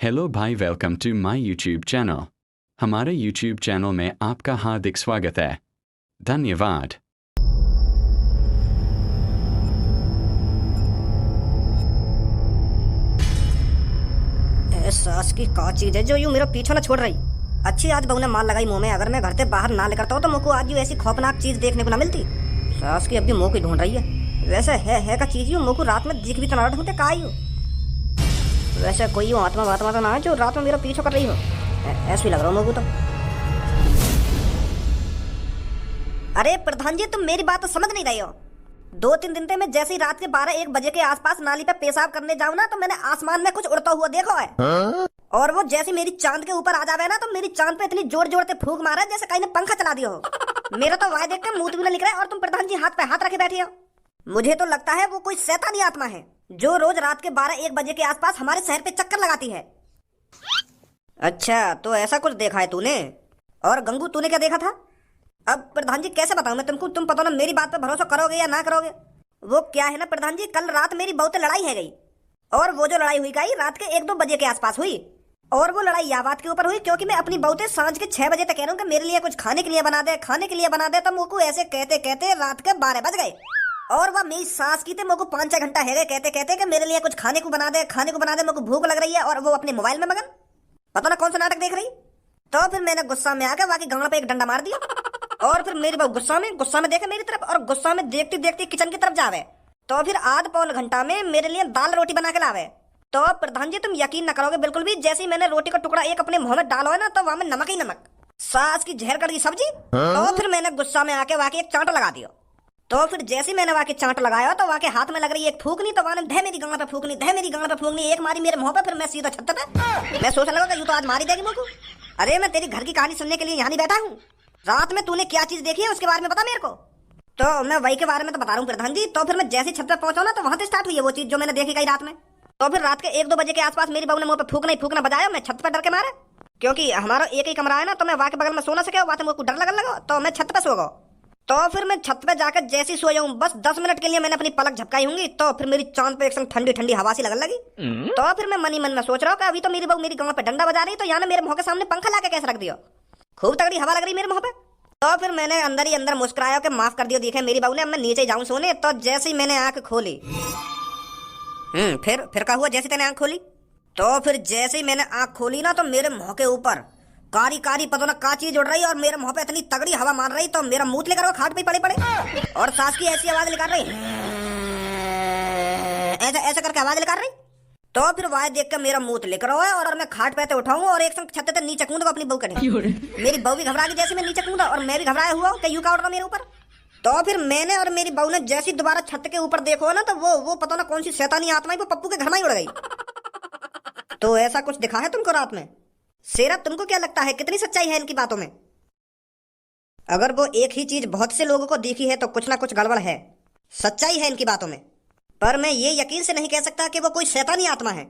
Hello भाई, welcome to my YouTube channel. हमारे YouTube channel में आपका हार्दिक स्वागत है। धन्यवाद। सास की का चीज है जो यूं मेरा पीछा ना छोड़ रही। अच्छी आज बहू ने माल लगाई मुंह में। अगर मैं घर से बाहर ना निकलता हूँ तो मुझको आज यूं ऐसी खौफनाक चीज देखने को ना मिलती। सास की अब भी मुंह की ढूंढ रही है। वैसे है का चीज यूं मुझको रात में दिख भी तो ना ढूंढते का यूं। वैसे कोई यूं आत्मा वात्मा तो ना है जो रात में मेरा पीछा कर रही हो। ऐसे ही लग रहा हो मुझको तो। अरे प्रधान जी, तुम मेरी बात तो समझ नहीं रहे हो। 2-3 दिन से मैं जैसे ही रात के 12-1 बजे के आसपास नाली पे पेशाब करने जाऊं ना तो मैंने आसमान में कुछ उड़ता हुआ देखा है। और वो जैसे मेरी चांद के ऊपर आ जावे ना तो मेरी चांद पे इतनी जोर जोर से फूंक मारा जैसे कहीं ने पंखा चला दिया हो। मेरा तो वाय देख के मुंह भी ना निकला है और तुम प्रधान जी हाथ पे हाथ रखे बैठे हो। मुझे तो लगता है वो कोई शैतानी आत्मा है जो रोज रात के 12-1 बजे के आसपास हमारे शहर पे चक्कर लगाती है। अच्छा, तो ऐसा कुछ देखा है तूने? और गंगू, तूने क्या देखा था? अब प्रधान जी कैसे बताऊं मैं तुमको? तुम पता ना मेरी बात पर भरोसा करोगे या ना करोगे। वो क्या है ना प्रधान जी, कल रात मेरी बहुत लड़ाई है गई। और वो जो लड़ाई हुई गई रात के 1-2 बजे के आसपास हुई। और वो लड़ाई या बात के ऊपर हुई क्योंकि मैं अपनी बहुते सांझ के 6 बजे तक कह रहा हूँ कि मेरे लिए कुछ खाने के लिए बना दे, खाने के लिए बना दे। तो मुझको ऐसे कहते कहते रात के 12 बज गए। और वह मेरी सास की थे मुझको 5-6 घंटा है गए कहते कहते कि मेरे लिए कुछ खाने को बना दे, खाने को बना दे, मुझको भूख लग रही है। और वो अपने मोबाइल में मगन, पता ना कौन सा नाटक देख रही। तो फिर मैंने गुस्सा में आकर वाकई गांड पे एक डंडा मार दिया। और फिर मेरी बहू गुस्सा में देखे मेरी तरफ और गुस्सा में देखती देखती किचन की तरफ जावे। तो फिर आध पौन घंटा में मेरे लिए दाल रोटी बना के लावे। तो प्रधान जी तुम यकीन न करोगे बिल्कुल भी, जैसे ही मैंने रोटी का टुकड़ा एक अपने मुंह में डाला है ना तो वहां में नमक ही नमक, सास की जहर कड़ी सब्जी। तो फिर मैंने गुस्सा में आके वाकई एक चांटा लगा दिया। तो फिर जैसे ही मैंने वाकई चांट लगाया तो वाकई हाथ में लग रही एक फूकनी। तो वहां धे मेरी गांड पे फूकनी, धे मेरी गांड पे फूकनी, एक मारी मेरे मुंह पे। फिर मैं सीधा छत पे। मैं सोचने लगा यूं तो आज मारी देगी मुझको। अरे मैं तेरी घर की कहानी सुनने के लिए यहाँ नहीं बैठा हूँ। रात में तूने क्या चीज देखी है उसके बारे में बता मेरे को। तो मैं वही के बारे में तो बता रहा हूँ प्रधान जी। तो फिर मैं जैसे छत पे पहुंचा ना तो वहां से स्टार्ट हुई है वो चीज जो मैंने देखी गई रात में। तो फिर रात के 1-2 बजे के आसपास मेरी बहू ने मुंह पे फूकना ही फूकना बजाया। मैं छत पे डर के मारे क्योंकि हमारा एक ही कमरा है ना, तो मैं वहां के बगल में सो ना सके। वहां से मुझको डर लगने लगा तो मैं छत पे सो गया। तो फिर मैं छत पे जाकर जैसे ही सोया हूँ, बस 10 मिनट के लिए मैंने अपनी पलक झपकाई होंगी तो फिर मेरी चांद पे एक संग ठंडी ठंडी हवा सी लगने लगी। तो फिर मैं मन ही मन में सोच रहा हूँ कि अभी तो मेरी बहू मेरी गांव पे डंडा बजा रही तो यहाँ मेरे मुंह के सामने पंखा लाके कैसे रख दिया। खूब तगड़ी हवा लग रही मेरे मुंह पे। तो फिर मैंने अंदर ही अंदर मुस्कुराया कि माफ कर दियो देखे मेरी बहू ने, अब मैं नीचे जाऊं सोने। तो जैसे ही मैंने आंख खोली, फिर क्या हुआ जैसे तेने आंख खोली? तो फिर जैसे ही मैंने आंख खोली ना तो मेरे मुंह के ऊपर कारी कारी पता ना का चीज उड़ रही और मेरे मुंह पे इतनी तगड़ी हवा मार रही तो मेरा मुंह लेकर वो खाट पे पड़े पड़े। और सास की ऐसी आवाज निकाल रही, ऐसा ऐसा करके आवाज निकाल रही। तो फिर वह देख कर मेरा मुंह लेकर हुआ और मैं खाट पे उठाऊंगा और एक संग छत से नीचे कूदूंगा अपनी बहू के। मेरी बहू भी घबरा गई जैसे मैं नीचे कूदा और मैं भी घबराया हुआ कि यूं का उड़ रहा मेरे ऊपर। तो फिर मैंने और मेरी बहू ने जैसी दोबारा छत के ऊपर देखो ना तो वो पता ना कौन सी शैतानी आत्मा वो पप्पू के घर में ही उड़ गई। तो ऐसा कुछ दिखा है तुमको रात में? शेरा, तुमको क्या लगता है कितनी सच्चाई है इनकी बातों में? अगर वो एक ही चीज बहुत से लोगों को दिखी है तो कुछ ना कुछ गड़बड़ है, सच्चाई है इनकी बातों में। पर मैं ये यकीन से नहीं कह सकता कि वो कोई शैतानी आत्मा है।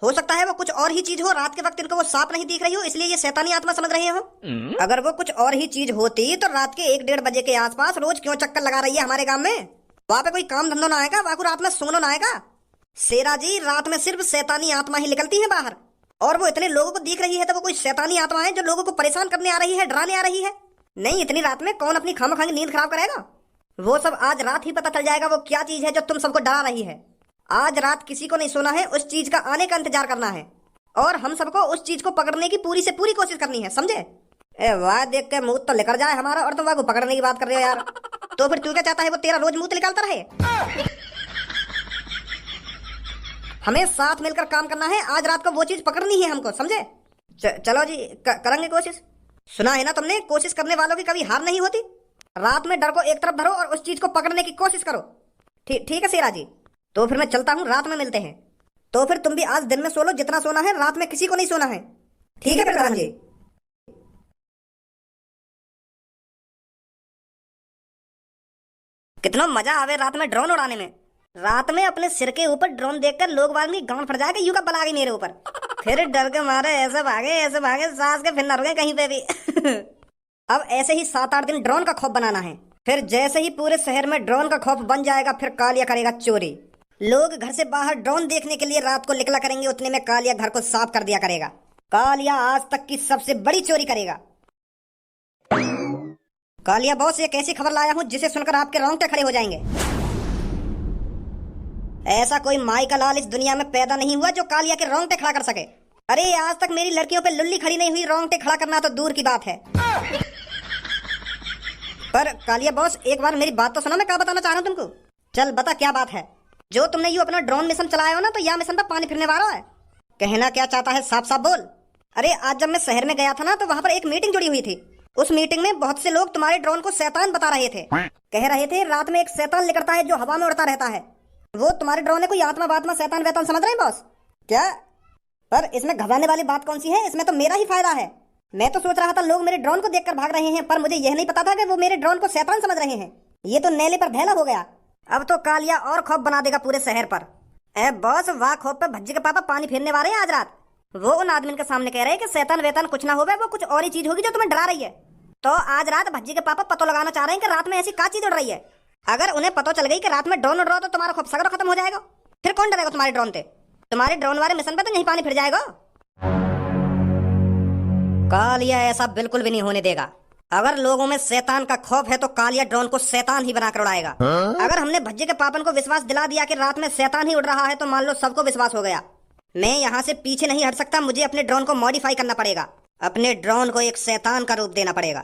हो सकता है वो कुछ और ही चीज हो। रात के वक्त इनको वो सांप नहीं दिख रही हो इसलिए ये शैतानी आत्मा समझ रहे हो। अगर वो कुछ और ही चीज होती तो रात के 1-1:30 बजे के आसपास रोज क्यों चक्कर लगा रही है हमारे गांव में? वहां पे कोई काम धंधो ना आएगा? वहां को रात में सोना ना आएगा? शेरा जी, रात में सिर्फ शैतानी आत्मा ही निकलती है बाहर। और वो इतने लोगों को दिख रही है तो वो कोई शैतानी आत्मा है जो लोगों को परेशान करने आ रही है, डराने आ रही है। नहीं, इतनी रात में कौन अपनी खामखांगी नींद खराब करेगा? वो सब आज रात ही पता चल जाएगा वो क्या चीज है जो तुम सबको डरा रही है। आज रात किसी को नहीं सोना है, उस चीज का आने का इंतजार करना है और हम सबको उस चीज को पकड़ने की पूरी से पूरी कोशिश करनी है, समझे? वाह देख के मुंह तो लेकर जाए हमारा और तुम वाह को पकड़ने की बात कर रहे हो यार। तो फिर तू क्या चाहता है वो तेरा रोज मुंह निकालता रहे? हमें साथ मिलकर काम करना है। आज रात को वो चीज पकड़नी है हमको, समझे? चलो जी, करेंगे कोशिश। सुना है ना तुमने, कोशिश करने वालों की कभी हार नहीं होती। रात में डर को एक तरफ धरो और उस चीज को पकड़ने की कोशिश करो। ठीक है शेरा जी, तो फिर मैं चलता हूँ, रात में मिलते हैं। तो फिर तुम भी आज दिन में सो लो जितना सोना है, रात में किसी को नहीं सोना है। ठीक है प्रधान जी। कितना मजा आवे रात में ड्रोन उड़ाने में। रात में अपने सिर के ऊपर ड्रोन देखकर लोग वागनी गांड फट जाएगा यूं का बला गई मेरे ऊपर। फिर डर के मारे ऐसे भागे सास के फिर न रुके कहीं पे भी। अब ऐसे ही 7-8 दिन ड्रोन का खौफ बनाना है। फिर जैसे ही पूरे शहर में ड्रोन का खौफ बन जाएगा फिर कालिया करेगा चोरी। लोग घर से बाहर ड्रोन देखने के लिए रात को निकला करेंगे, उतने में कालिया घर को साफ कर दिया करेगा। कालिया आज तक की सबसे बड़ी चोरी करेगा। कालिया बॉस, एक ऐसी खबर लाया हूं जिसे सुनकर आपके रोंगटे खड़े हो जाएंगे। ऐसा कोई माई का लाल इस दुनिया में पैदा नहीं हुआ जो कालिया के रोंगटे खड़ा कर सके। अरे आज तक मेरी लड़कियों पे लुल्ली खड़ी नहीं हुई, रोंगटे खड़ा करना तो दूर की बात है। पर कालिया बॉस, एक बार मेरी बात तो सुनो, मैं क्या बताना चाह रहा हूँ तुमको। चल बता क्या बात है। जो तुमने यू अपना ड्रोन मिशन चलाया हो ना, तो यह मिशन पर पानी फिरने वाला है। कहना क्या चाहता है, साफ साफ बोल। अरे आज जब मैं शहर में गया था ना, तो वहां पर एक मीटिंग जुड़ी हुई थी। उस मीटिंग में बहुत से लोग तुम्हारे ड्रोन को शैतान बता रहे थे। कह रहे थे रात में एक शैतान निकलता है जो हवा में उड़ता रहता है। वो तुम्हारे ड्रोन है कोई आत्मा बात्मा शैतान वैतान समझ रहे हैं बॉस क्या? पर इसमें घबराने वाली बात कौन सी है, इसमें तो मेरा ही फायदा है। मैं तो सोच रहा था लोग मेरे ड्रोन को देखकर भाग रहे हैं, पर मुझे यह नहीं पता था कि वो मेरे ड्रोन को शैतान समझ रहे हैं। ये तो नेले पर धैला हो गया। अब तो कालिया और खौफ बना देगा पूरे शहर पर। ए बॉस, वाह खौफ पे भज्जी के पापा पानी फेरने वाले हैं आज रात। वो उन आदमी के सामने कह रहे हैं कि शैतान वैतान कुछ ना होगा, वो कुछ और ही चीज होगी जो तुम्हें डरा रही है। तो आज रात भज्जी के पापा पता लगाना चाह रहे हैं कि रात में ऐसी क्या चीज उड़ रही है। अगर उन्हें पता चल गई कि रात में ड्रोन उड़ रहा हो तो तुम्हारा खौफ सगरो खत्म हो जाएगा। फिर कौन डरेगा तुम्हारे ड्रोन से? तुम्हारे ड्रोन वाले मिशन पे तो यही पानी फिर जाएगा। कालिया ऐसा बिल्कुल भी नहीं होने देगा। अगर लोगों में शैतान का खौफ है तो कालिया ड्रोन को शैतान ही बनाकर उड़ाएगा। अगर हमने भज्जे के पापन को विश्वास दिला दिया कि रात में शैतान ही उड़ रहा है, तो मान लो सबको विश्वास हो गया। मैं यहाँ से पीछे नहीं हट सकता, मुझे अपने ड्रोन को मॉडिफाई करना पड़ेगा। अपने ड्रोन को एक शैतान का रूप देना पड़ेगा।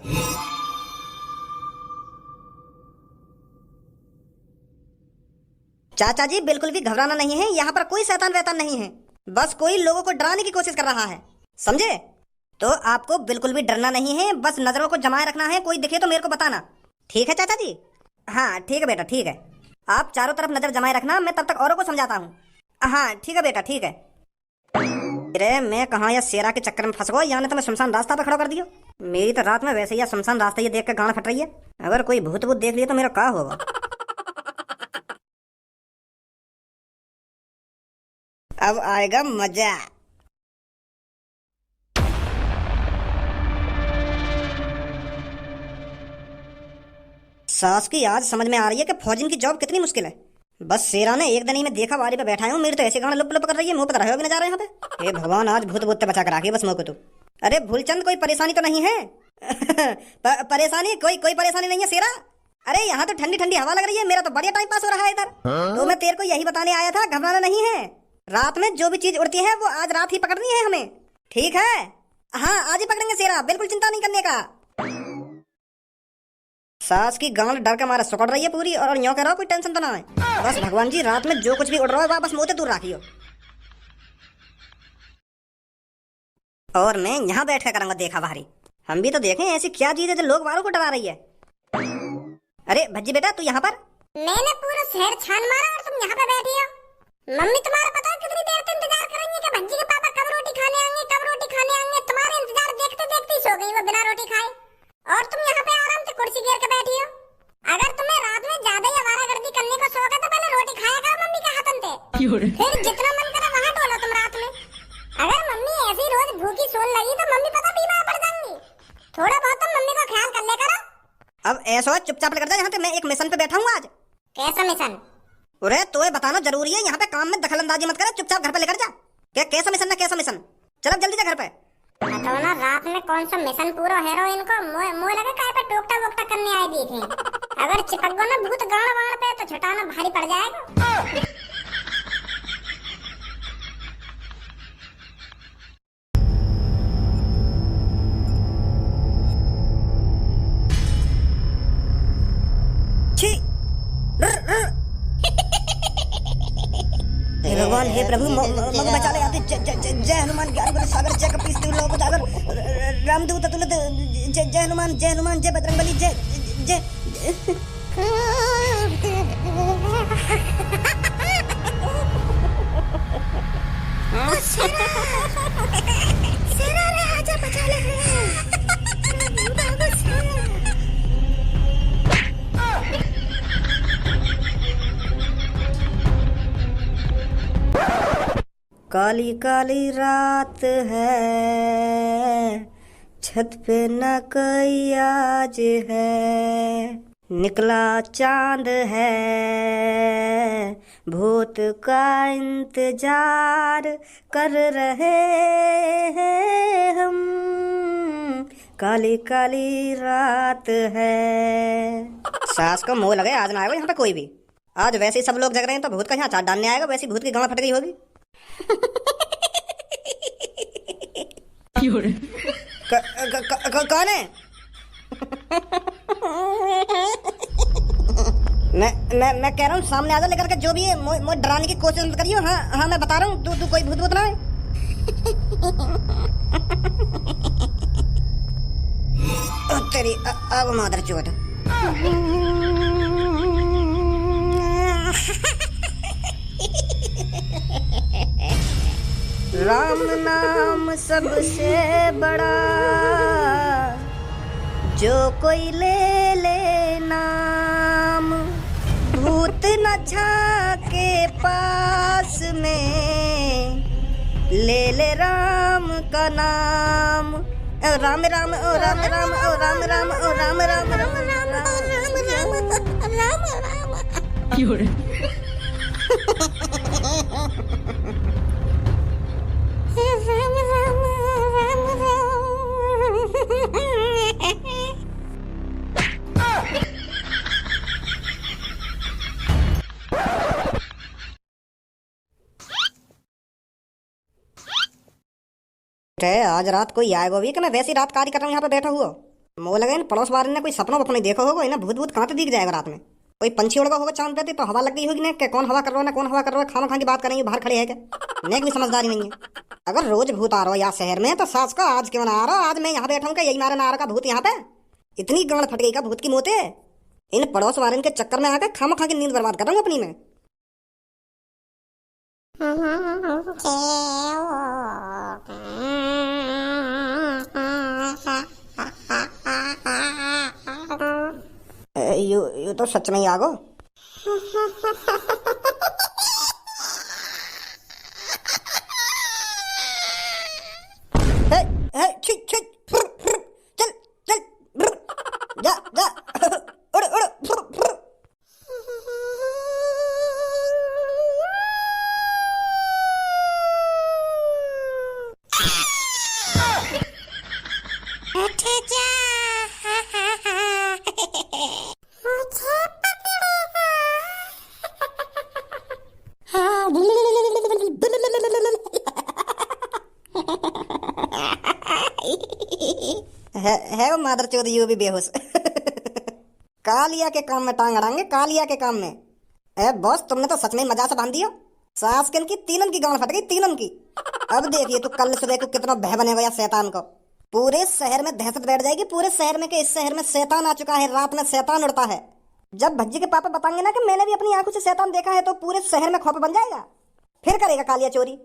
चाचा जी, बिल्कुल भी घबराना नहीं है, यहाँ पर कोई शैतान वैतान नहीं है। बस कोई लोगों को डराने की कोशिश कर रहा है, समझे? तो आपको बिल्कुल भी डरना नहीं है, बस नजरों को जमाए रखना है। कोई दिखे तो मेरे को बताना, ठीक है चाचा जी? हाँ ठीक है बेटा, ठीक है। आप चारों तरफ नजर जमाए रखना, मैं तब तक औरों को समझाता हूँ। हाँ ठीक है बेटा, ठीक है। अरे मैं कहाँ या शेरा के चक्कर में फंस गया, या तो मैं शमशान रास्ता पे खड़ा कर दियो। मेरी तो रात में वैसे ही शमशान रास्ता ये देख कर गाना फट रही है। अगर कोई भूत भूत देख लिया तो मेरा क्या होगा? अब आएगा मजा। सास की आज समझ में आ रही है कि फौजिन की जॉब कितनी मुश्किल है। बस शेरा ने एक दिन ही में देखा वारी पे बैठा हूँ, मेरी तो ऐसे गाना लुप लुप कर रही है, मुंह पर रहे भी नजर यहाँ पे। हे भगवान, आज भूत भूत बचा कर आके बस मुँह को तू। अरे भूलचंद, कोई परेशानी तो नहीं है? परेशानी कोई परेशानी नहीं है शेरा। अरे यहाँ तो ठंडी ठंडी हवा लग रही है, मेरा तो बढ़िया टाइम पास हो रहा है इधर। तो मैं तेरे को यही बताने आया था, घबराना नहीं है। रात में जो भी चीज उड़ती है वो आज रात ही पकड़नी है हमें, ठीक है? हाँ आज ही पकड़ेंगे शेरा, बिल्कुल चिंता नहीं करने का। सास की गांड डर के मारे सुकड़ रही है पूरी, और यूं कह रहा हो कोई टेंशन तो ना है। बस भगवान जी, रात में जो कुछ भी उड़ रहा है वह बस मुंह से दूर रखियो। और मैं यहाँ बैठ कर करूंगा देखा भारी। हम भी तो देखें ऐसी क्या चीज है जो लोग वालों को डरा रही है। अरे भज्जी बेटा, तू यहाँ पर? मैंने पूरा शहर छान मारा और तुम यहाँ पे बैठी हो। मम्मी तुम्हारा पता है कितनी देर से इंतजार कर रही है कि भज्जी के पापा कब रोटी खाने आएंगे, कब रोटी खाने आएंगे। तुम्हारे इंतजार देखते देखते सो गई वो बिना रोटी खाए, और तुम यहाँ पे आराम से कुर्सी घेर के बैठी हो। अगर तुम्हें रात में ज्यादा ही आवारागर्दी करने का शौक है तो पहले रोटी खाया करो मम्मी के हाथन से, फिर जितना मन करे वहाँ डोलो तुम रात में। अगर मम्मी ऐसी रोज भूखी सोन लगी तो मम्मी पता बीमार पड़ जाएंगी। थोड़ा बहुत तुम मम्मी का ख्याल कर ले करो। अब ऐसा चुपचाप कर जा, यहाँ पे मैं एक मिशन पे बैठा हूँ आज। कैसा मिशन? अरे तो ये बताना जरूरी है, यहाँ पे काम में दखल अंदाजी मत करे, चुपचाप घर पे लेकर जा। क्या कैसा मिशन ना कैसा मिशन? चल जल्दी जा घर पे। बताओ ना, रात में कौन सा मिशन पूरा हीरोइन को मुँह लगा काय पे टोकटा वोकटा करने आई दी थी। अगर चिपक गो ना भूत गाड़ वाड़ पे तो छुटाना भारी पड़ जाएगा। भगवान, हे प्रभु, मग बचा ले आते। जय हनुमान ज्ञान गुण सागर, जय कपीस तिहु लोक उजागर, रामदूत अतुलित, जय हनुमान, जय हनुमान, जय बजरंगबली, जय जय। सेना रे आजा बचा ले। काली काली रात है, छत पे न कोई आज है, निकला चांद है, भूत का इंतजार कर रहे हैं हम, काली काली रात है। सास को मोह लगे आज ना आएगा यहाँ पे कोई भी। आज वैसे ही सब लोग जग रहे हैं तो भूत का यहाँ चाट डालने आएगा, वैसी भूत की गांड फट गई होगी। कौन है? मैं कह रहा हूँ सामने आ जा लेकर के, जो भी है मुझे डराने की कोशिश मत करियो। हाँ हाँ मैं बता रहा हूँ, तू कोई भूत ना है। तेरी अब मादर चोट। राम नाम सबसे बड़ा, जो कोई ले ले नाम, भूत न झाके पास में, ले ले राम का नाम। राम राम ओ राम राम ओ राम राम ओ राम राम राम राम राम राम। आज रात कोई आएगा भी कि मैं वैसी रात कार्य कर रहा हूँ यहाँ पे बैठा हुआ। मोह लगे पड़ोस वाले ने कोई सपना वपना नहीं देखा होगा, इन्हें भूत भूत कहाँ पे दिख जाएगा रात में। कोई पंछी उड़गा होगा चांद पे तो हवा लग गई होगी ना, कि कौन हवा कर रहा है ना कौन हवा कर रहा है, खामा खा की बात करेंगे बाहर खड़े है क्या। नेक भी समझदारी नहीं है। अगर रोज भूत आ रहा हो यहाँ शहर में तो सास का आज क्यों ना आ रहा, आज मैं यहाँ बैठा हूँ क्या यही मारे ना आ रहा का भूत यहाँ पे। इतनी गांड फट गई का भूत की मोते। इन पड़ोस वाले के चक्कर में आकर खामा खा की नींद बर्बाद कर रहा हूँ अपनी में। यू तो सच में ही आगो। चल चल जा जा उड़ उड़। है वो मादर चौधरी यू भी बेहोश। कालिया के काम में टांग अड़ाएंगे, कालिया के काम में। बॉस तुमने तो सच में मजा से बांध दिया। सास किन की तीनन की गांड फट गई, तीनन की। अब देखिए तू कल सुबह को कितना भय बनेगा या शैतान को। पूरे शहर में दहशत बैठ जाएगी, पूरे शहर में कि इस शहर में शैतान आ चुका है, रात में शैतान उड़ता है। जब भज्जी के पापा बताएंगे ना कि मैंने भी अपनी आंखों से शैतान देखा है, तो पूरे शहर में खौफ बन जाएगा। फिर करेगा कालिया चोरी।